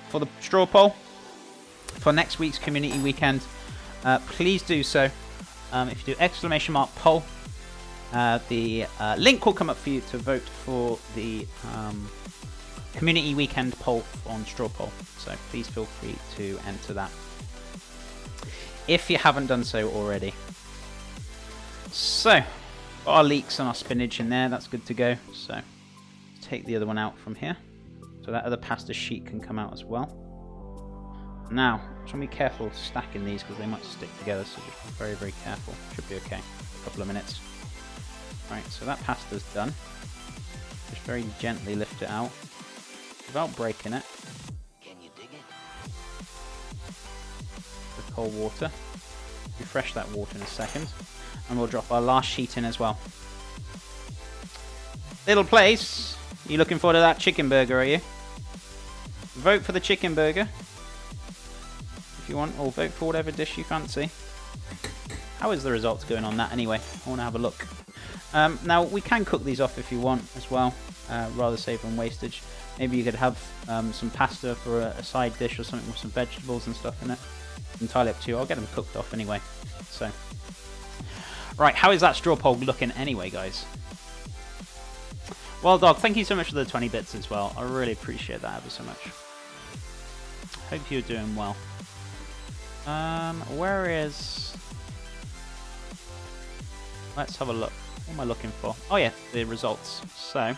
for the straw poll for next week's community weekend, please do so. If you do !poll, the link will come up for you to vote for the community weekend poll on straw poll. So please feel free to enter that if you haven't done so already. So, got our leeks and our spinach in there. That's good to go. So, let's take the other one out from here. So that other pasta sheet can come out as well. Now, just want to be careful stacking these because they might stick together. So just be very, very careful. Should be okay. A couple of minutes. Right, so that pasta's done. Just very gently lift it out without breaking it. Can you dig it? With cold water. Refresh that water in a second. And we'll drop our last sheet in as well. Little place. You looking forward to that chicken burger, are you? Vote for the chicken burger if you want, or vote for whatever dish you fancy. How is the results going on that anyway? I want to have a look. Now, we can cook these off if you want as well, rather save on wastage. Maybe you could have some pasta for a side dish or something with some vegetables and stuff in it. Entirely up to you. I'll get them cooked off anyway. So, right, how is that straw poll looking anyway, guys? Well, Dog, thank you so much for the 20 bits as well. I really appreciate that ever so much. Hope you're doing well. Where is... Let's have a look. What am I looking for? Oh yeah, the results. So,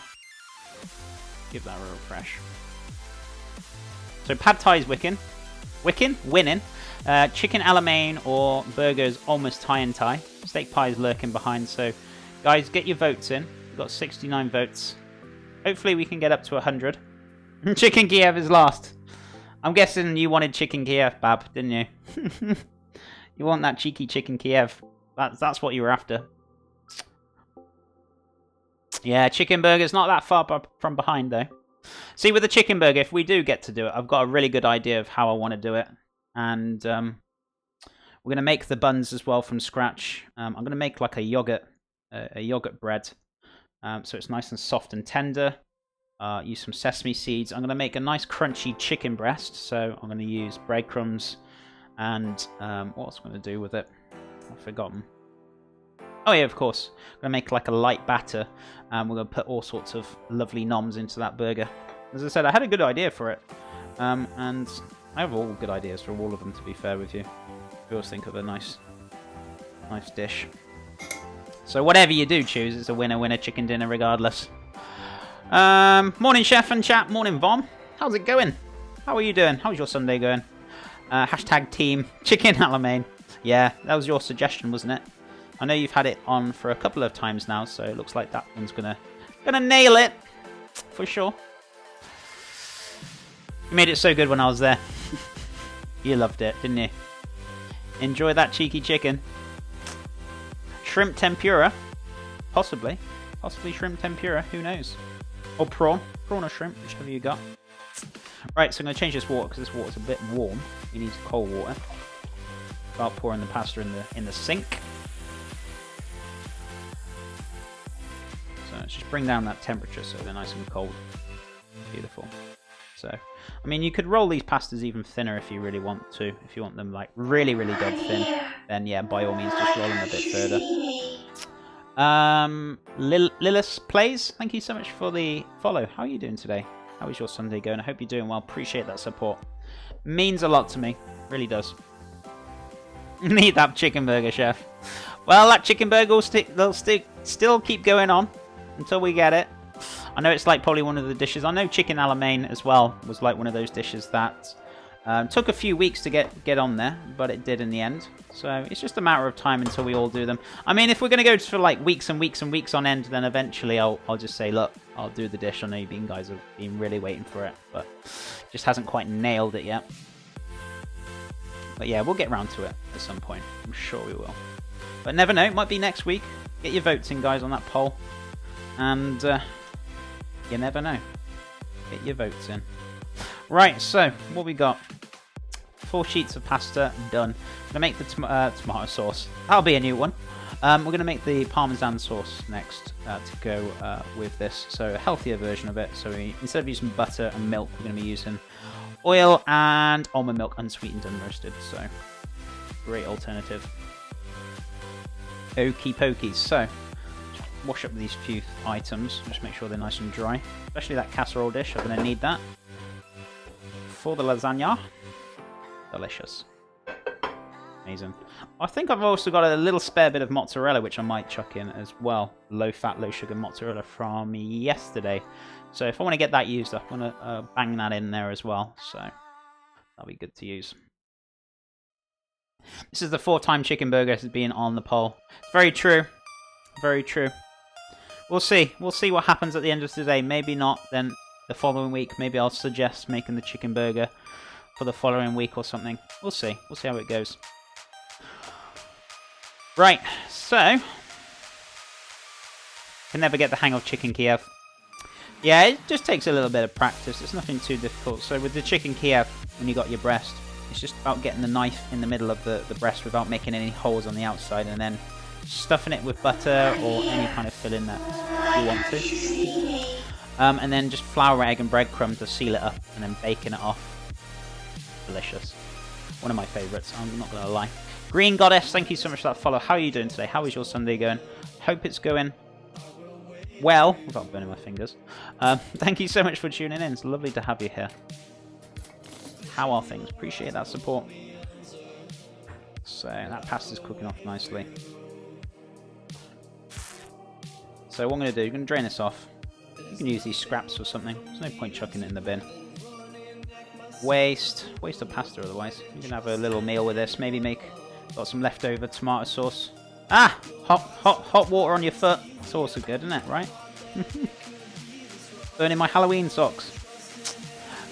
give that a refresh. So, pad thai is winning. Chicken Alamein or burgers almost tie and tie. Steak pie is lurking behind. So, guys, get your votes in. We've got 69 votes. Hopefully, we can get up to 100. Chicken Kiev is last. I'm guessing you wanted chicken Kiev, Bab, didn't you? You want that cheeky chicken Kiev. That's what you were after. Yeah, chicken burger's not that far from behind, though. See, with the chicken burger, if we do get to do it, I've got a really good idea of how I want to do it. And we're going to make the buns as well from scratch. I'm going to make like a yogurt bread. So it's nice and soft and tender. Use some sesame seeds. I'm going to make a nice crunchy chicken breast. So I'm going to use breadcrumbs. And what else am I going to do with it? I've forgotten. Oh yeah, of course. I'm going to make like a light batter. We're going to put all sorts of lovely noms into that burger. As I said, I had a good idea for it. And I have all good ideas for all of them, to be fair with you. I always think of a nice dish. So whatever you do choose, it's a winner chicken dinner regardless. Morning, Chef and chat. Morning, Vom. How's it going? How are you doing? How's your Sunday going? Hashtag team chicken Alamein. Yeah, that was your suggestion, wasn't it? I know you've had it on for a couple of times now, so it looks like that one's gonna nail it for sure. You made it so good when I was there. You loved it, didn't you? Enjoy that cheeky chicken. Shrimp tempura, possibly shrimp tempura. Who knows? Or prawn or shrimp, whichever you got. Right, so I'm gonna change this water because this water's a bit warm. You need cold water. Start pouring the pasta in the sink. So let's just bring down that temperature so they're nice and cold. Beautiful. So, I mean, you could roll these pastas even thinner if you really want to. If you want them like really, really dead thin, then yeah, by all means, just roll them a bit further. Lilith Plays, thank you so much for the follow. How are you doing today? How is your Sunday going? I hope you're doing well. Appreciate that support. Means a lot to me. Really does. Need that chicken burger, Chef. Well, that chicken burger will still keep going on until we get it. I know it's like probably one of the dishes. I know chicken Alamein as well was like one of those dishes that took a few weeks to get on there, but it did in the end. So it's just a matter of time until we all do them. I mean, if we're going to go for like weeks and weeks and weeks on end, then eventually I'll just say, look, I'll do the dish. I know you guys have been really waiting for it, but just hasn't quite nailed it yet. But yeah, we'll get around to it at some point. I'm sure we will. But never know, it might be next week. Get your votes in, guys, on that poll. And you never know. Get your votes in. Right, so what we got? 4 sheets of pasta done. I'm going to make the tomato sauce. That'll be a new one. We're going to make the Parmesan sauce next to go with this. So a healthier version of it. So instead of using butter and milk, we're going to be using Oil and almond milk, unsweetened, unroasted. So, great alternative. Okie pokies. So, just wash up these few items. Just make sure they're nice and dry. Especially that casserole dish. I'm going to need that. For the lasagna. Delicious. Amazing. I think I've also got a little spare bit of mozzarella, which I might chuck in as well. Low-fat, low-sugar mozzarella from yesterday. So if I want to get that used up, I'm going to bang that in there as well. So that'll be good to use. This is the 4th-time chicken burger has been on the poll. It's very true. Very true. We'll see. We'll see what happens at the end of today. Maybe not. Then the following week, maybe I'll suggest making the chicken burger for the following week or something. We'll see. We'll see how it goes. Right, so can never get the hang of chicken Kiev. Yeah, it just takes a little bit of practice. It's nothing too difficult. So with the chicken Kiev, when you got your breast, it's just about getting the knife in the middle of the breast without making any holes on the outside, and then stuffing it with butter or any kind of filling that you want to. And then just flour, egg, and breadcrumb to seal it up, and then baking it off. Delicious. One of my favourites, I'm not going to lie. Green Goddess, thank you so much for that follow. How are you doing today? How is your Sunday going? Hope it's going well, without burning my fingers. Thank you so much for tuning in. It's lovely to have you here. How are things? Appreciate that support. So that pasta's cooking off nicely. So what I'm going to do, I'm going to drain this off. You can use these scraps for something. There's no point chucking it in the bin. Waste of pasta otherwise. You can have a little meal with this. Maybe got some leftover tomato sauce. Ah! Hot water on your foot. It's also good, isn't it? Right? Burning my Halloween socks.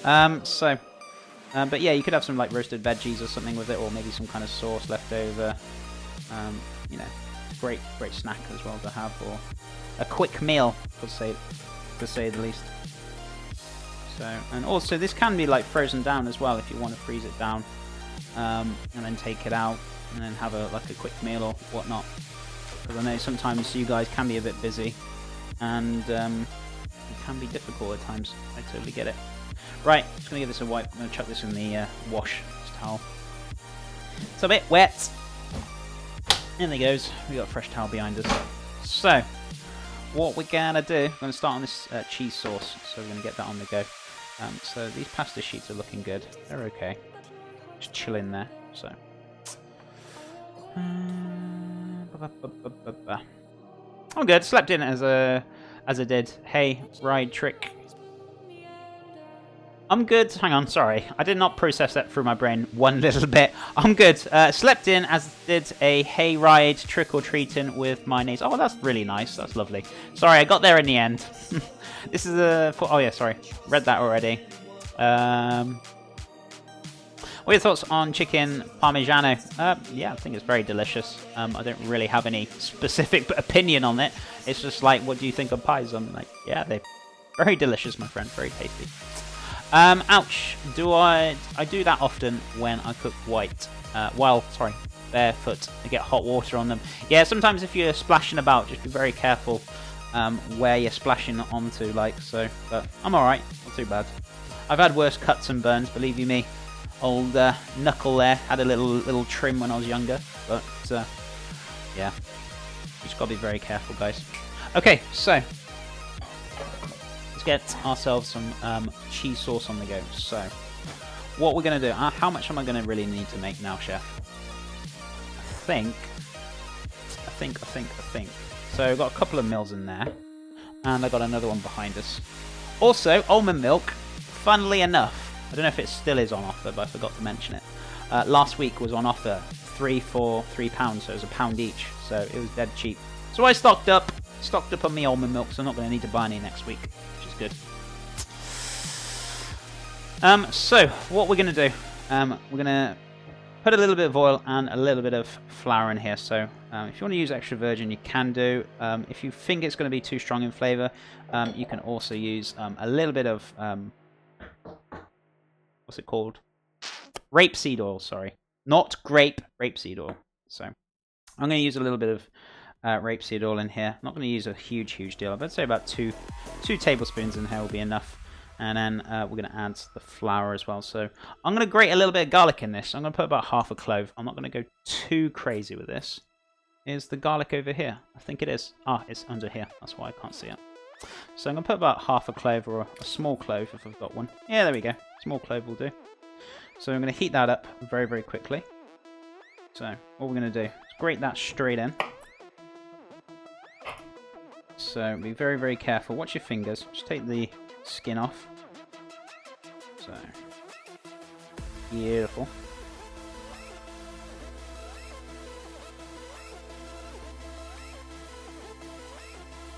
But yeah, you could have some like roasted veggies or something with it, or maybe some kind of sauce left over. You know, great snack as well to have, or a quick meal, to say the least. So, and also this can be like frozen down as well if you want to freeze it down, and then take it out and then have a quick meal or whatnot. Because I know sometimes you guys can be a bit busy, and it can be difficult at times. I totally get it. Right, just gonna give this a wipe. I'm gonna chuck this in the wash towel. It's a bit wet. In there goes. We got a fresh towel behind us. So, what we're gonna do? We're gonna start on this cheese sauce. So we're gonna get that on the go. So these pasta sheets are looking good. They're okay. Just chill in there. So. I'm good. Slept in as I did. Hey, ride trick. I'm good. Hang on, sorry. I did not process that through my brain one little bit. I'm good. Slept in as did a hayride trick-or-treating with my niece. Oh, that's really nice. That's lovely. Sorry, I got there in the end. This is a... Oh, yeah, sorry. Read that already. What are your thoughts on chicken parmigiano? Yeah, I think it's very delicious. I don't really have any specific opinion on it. It's just like, what do you think of pies? I'm like, yeah, they're very delicious, my friend. Very tasty. Ouch. I do that often when I cook white. Barefoot. I get hot water on them. Yeah, sometimes if you're splashing about, just be very careful where you're splashing onto, but I'm alright. Not too bad. I've had worse cuts and burns, believe you me. Old knuckle there. Had a little trim when I was younger. But, yeah. You just gotta be very careful, guys. Okay, so... let's get ourselves some cheese sauce on the go. So, what we're going to do... how much am I going to really need to make now, chef? I think. So, I've got a couple of mils in there. And I've got another one behind us. Also, almond milk, funnily enough, I don't know if it still is on offer, but I forgot to mention it. Last week was on offer, 3 for £3, so it was £1 each. So, it was dead cheap. So, I stocked up on my almond milk, so I'm not going to need to buy any next week. Good. So what we're going to do, we're going to put a little bit of oil and a little bit of flour in here. So if you want to use extra virgin, you can do. If you think it's going to be too strong in flavour, you can also use a little bit of, what's it called? Rapeseed oil, sorry. Not rapeseed oil. So I'm going to use a little bit of rapeseed oil in here. I'm not going to use a huge deal. I'd say about two tablespoons in here will be enough. And then we're going to add the flour as well. So I'm going to grate a little bit of garlic in this. I'm going to put about half a clove. I'm not going to go too crazy with this. Is the garlic over here? I think it is. Ah, it's under here. That's why I can't see it. So I'm going to put about half a clove or a small clove if I've got one. Yeah, there we go. Small clove will do. So I'm going to heat that up very, very quickly. So what we're going to do is grate that straight in. So be very, very careful. Watch your fingers. Just take the skin off. So beautiful.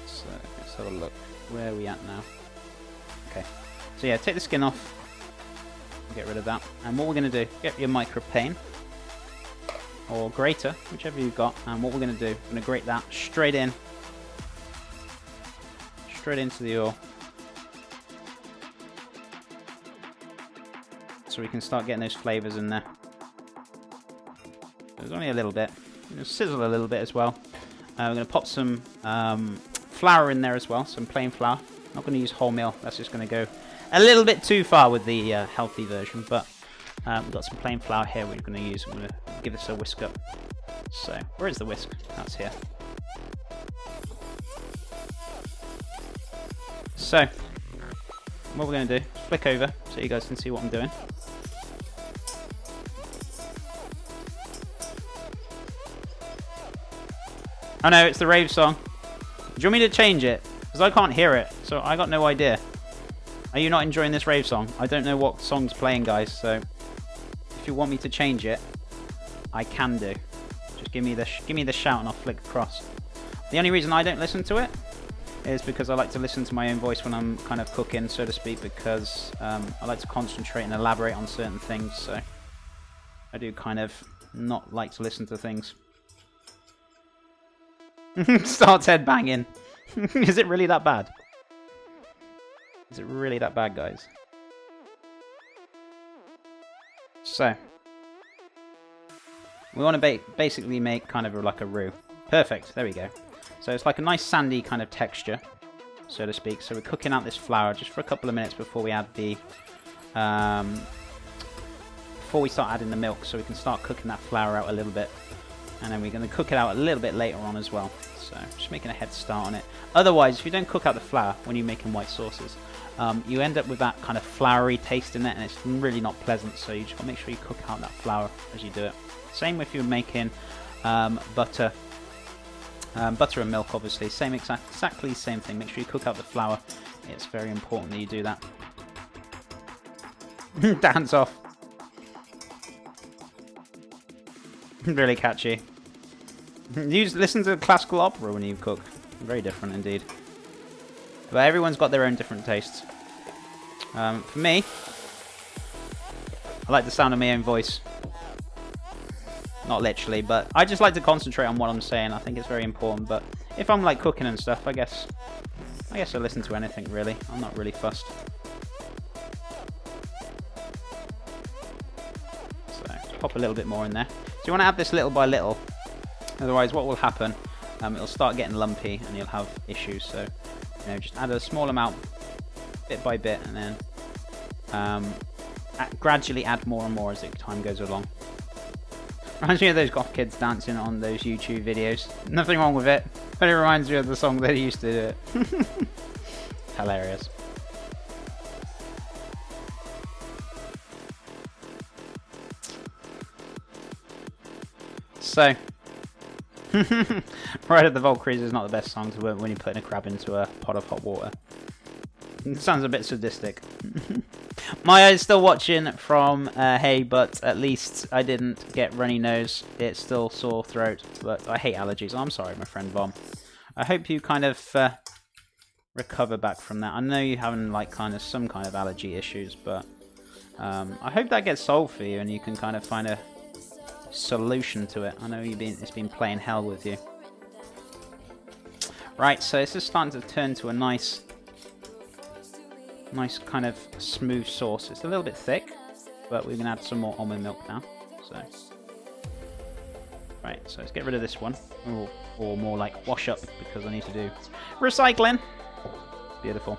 So let's have a look. Where are we at now? Okay. So yeah, take the skin off. Get rid of that. And what we're going to do, get your micropane or grater, whichever you've got. And what we're going to do, we're going to grate that straight in. Straight into the oil. So we can start getting those flavours in there. There's only a little bit. Sizzle a little bit as well. We're going to pop some flour in there as well, some plain flour. Not going to use wholemeal. That's just going to go a little bit too far with the healthy version. But we've got some plain flour here we're going to use. I'm going to give this a whisk up. So where is the whisk? That's here. So what we're going to do, flick over so you guys can see what I'm doing. Oh no, it's the rave song. Do you want me to change it? Because I can't hear it, so I got no idea. Are you not enjoying this rave song? I don't know what song's playing, guys, so if you want me to change it, I can do. Just give me the shout and I'll flick across. The only reason I don't listen to it is because I like to listen to my own voice when I'm kind of cooking, so to speak, because I like to concentrate and elaborate on certain things, so I do kind of not like to listen to things. Starts head banging. Is it really that bad? Is it really that bad, guys? So we want to basically make kind of like a roux. Perfect, there we go. So it's like a nice sandy kind of texture, so to speak. So we're cooking out this flour just for a couple of minutes before we add the before we start adding the milk, so we can start cooking that flour out a little bit. And then we're going to cook it out a little bit later on as well. So just making a head start on it. Otherwise, if you don't cook out the flour when you're making white sauces, you end up with that kind of floury taste in it, and it's really not pleasant. So you just got to make sure you cook out that flour as you do it. Same if you're making butter and milk, obviously. Exactly same thing. Make sure you cook out the flour. It's very important that you do that. Dance off. Really catchy. Listen to classical opera when you cook. Very different indeed. But everyone's got their own different tastes. For me, I like the sound of my own voice. Not literally, but I just like to concentrate on what I'm saying. I think it's very important. But if I'm like cooking and stuff, I guess I listen to anything really. I'm not really fussed. So just pop a little bit more in there. So you want to add this little by little. Otherwise, what will happen? It'll start getting lumpy, and you'll have issues. So, just add a small amount, bit by bit, and then gradually add more and more as time goes along. Reminds me of those goth kids dancing on those YouTube videos. Nothing wrong with it, but it reminds me of the song they used to do it. Hilarious. So, Ride of the Valkyries is not the best song to when you're putting a crab into a pot of hot water. It sounds a bit sadistic. Maya's still watching from Hey, but at least I didn't get runny nose. It's still sore throat, but I hate allergies. I'm sorry, my friend Vom. I hope you kind of recover back from that. I know you're having like some kind of allergy issues, but I hope that gets solved for you and you can kind of find a solution to it. I know it's been playing hell with you. Right, so this is starting to turn to a nice kind of smooth sauce. It's a little bit thick, but we're gonna add some more almond milk now. So, right, so let's get rid of this one, or more like wash up, because I need to do recycling. Beautiful.